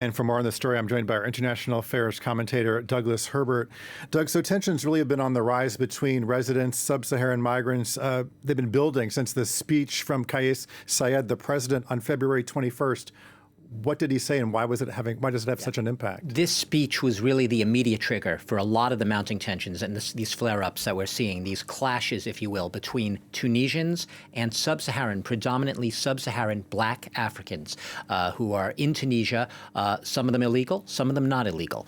And for more on the story, I'm joined by our international affairs commentator, Douglas Herbert. Doug, so tensions really have been on the rise between residents, sub-Saharan migrants. They've been building since the speech from Kais Saied, the president, on February 21st. What did he say, and why does it have such an impact? This speech was really the immediate trigger for a lot of the mounting tensions and these flare-ups that we're seeing, these clashes, if you will, between Tunisians and sub-Saharan, predominantly sub-Saharan black Africans who are in Tunisia, some of them illegal, some of them not illegal.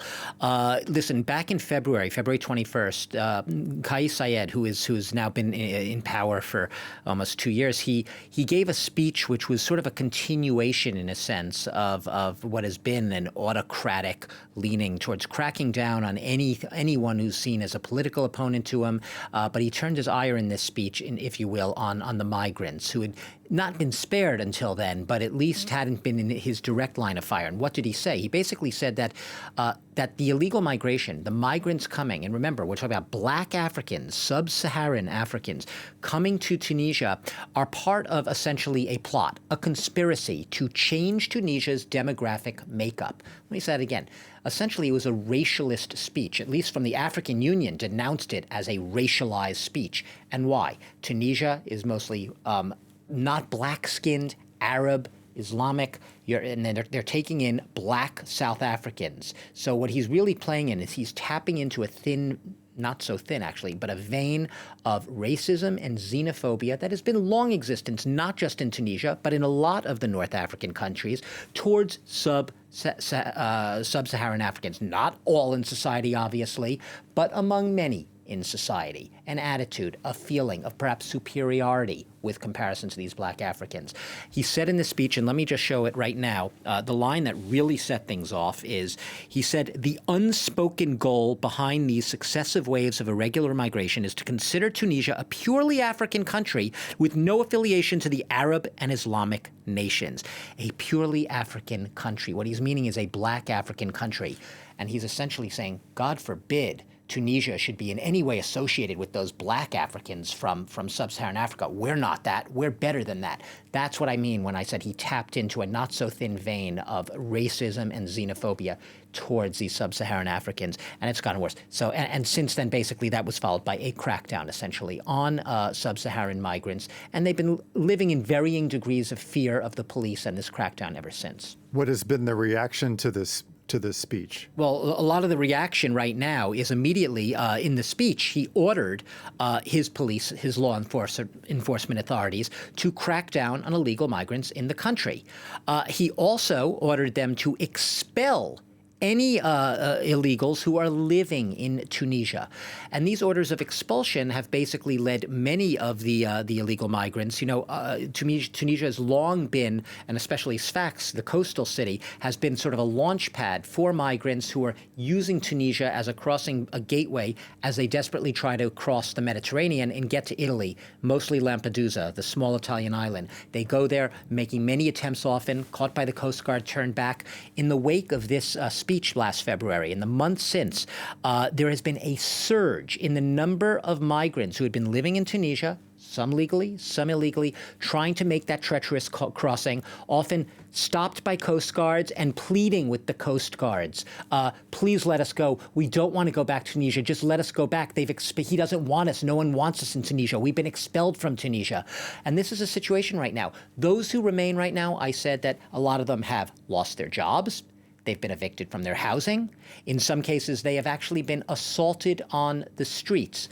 Listen, back in February 21st, Kais Saied, who's now been in power for almost 2 years, he gave a speech which was sort of a continuation, in a sense, of what has been an autocratic leaning towards cracking down on anyone who's seen as a political opponent to him. But he turned his ire in this speech, if you will, on the migrants who had not been spared until then, but at least hadn't been in his direct line of fire. And what did he say? He basically said that that the illegal migration, the migrants coming, and remember, we're talking about black Africans, sub-Saharan Africans, coming to Tunisia, are part of essentially a plot, a conspiracy to change Tunisia's demographic makeup. Let me say that again. Essentially, it was a racialist speech, at least from the African Union, denounced it as a racialized speech. And why? Tunisia is mostly not black-skinned, Arab, Islamic, and then they're taking in black South Africans. So what he's really playing in is he's tapping into a thin, not so thin actually, but a vein of racism and xenophobia that has been long existent, not just in Tunisia, but in a lot of the North African countries, towards sub-Saharan Africans. Not all in society, obviously, but among many in society, an attitude, a feeling of perhaps superiority with comparison to these black Africans. He said in this speech, and let me just show it right now, the line that really set things off is, he said, the unspoken goal behind these successive waves of irregular migration is to consider Tunisia a purely African country with no affiliation to the Arab and Islamic nations. A purely African country. What he's meaning is a black African country. And he's essentially saying, God forbid, Tunisia should be in any way associated with those black Africans from sub-Saharan Africa. We're not that. We're better than that. That's what I mean when I said he tapped into a not-so-thin vein of racism and xenophobia towards these sub-Saharan Africans, and it's gotten worse. So, and since then, basically, that was followed by a crackdown, essentially, on sub-Saharan migrants, and they've been living in varying degrees of fear of the police and this crackdown ever since. What has been the reaction to this speech? Well, a lot of the reaction right now is immediately in the speech, he ordered his police, his law enforcement authorities to crack down on illegal migrants in the country. He also ordered them to expel any illegals who are living in Tunisia. And these orders of expulsion have basically led many of the illegal migrants. You know, Tunisia has long been, and especially Sfax, the coastal city, has been sort of a launch pad for migrants who are using Tunisia as a gateway as they desperately try to cross the Mediterranean and get to Italy, mostly Lampedusa, the small Italian island. They go there, making many attempts, often caught by the Coast Guard, turned back. In the wake of this speech last February, in the months since, there has been a surge in the number of migrants who had been living in Tunisia, some legally, some illegally, trying to make that treacherous crossing, often stopped by Coast Guards and pleading with the Coast Guards, please let us go. We don't want to go back to Tunisia. Just let us go back. He doesn't want us. No one wants us in Tunisia. We've been expelled from Tunisia. And this is a situation right now. Those who remain right now, I said that a lot of them have lost their jobs. They've been evicted from their housing. In some cases, they have actually been assaulted on the streets.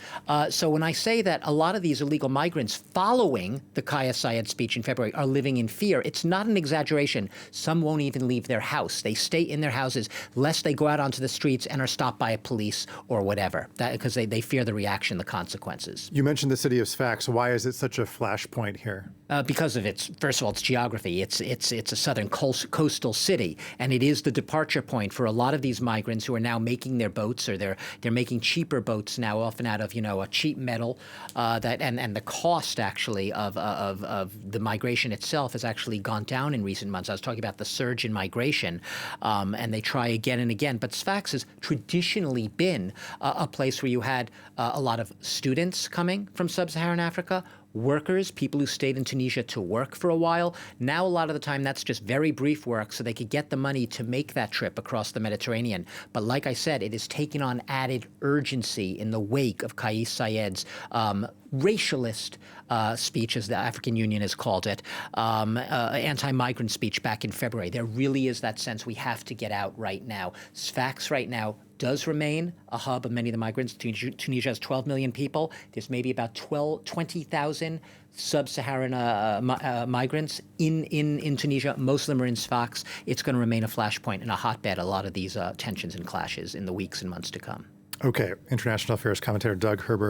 So when I say that a lot of these illegal migrants following the Kais Saied speech in February are living in fear, it's not an exaggeration. Some won't even leave their house. They stay in their houses lest they go out onto the streets and are stopped by a police or whatever, because they fear the reaction, the consequences. You mentioned the city of Sfax. Why is it such a flashpoint here? Because of first of all, its geography. It's a southern coastal city, and it is the departure point for a lot of these migrants who are now making their boats, or they're making cheaper boats now, often out of a cheap metal. And the cost actually of the migration itself has actually gone down in recent months. I was talking about the surge in migration, and they try again and again. But Sfax has traditionally been a place where you had a lot of students coming from sub-Saharan Africa, workers, people who stayed in Tunisia to work for a while. Now, a lot of the time, that's just very brief work so they could get the money to make that trip across the Mediterranean. But like I said, it is taking on added urgency in the wake of Kais Saied's racialist speech, as the African Union has called it, anti-migrant speech back in February. There really is that sense we have to get out right now. Sfax right now does remain a hub of many of the migrants. Tunisia has 12 million people. There's maybe about 20,000 sub-Saharan migrants in Tunisia. Most of them are in Sfax. It's going to remain a flashpoint and a hotbed, a lot of these tensions and clashes in the weeks and months to come. Okay. International Affairs commentator Doug Herbert.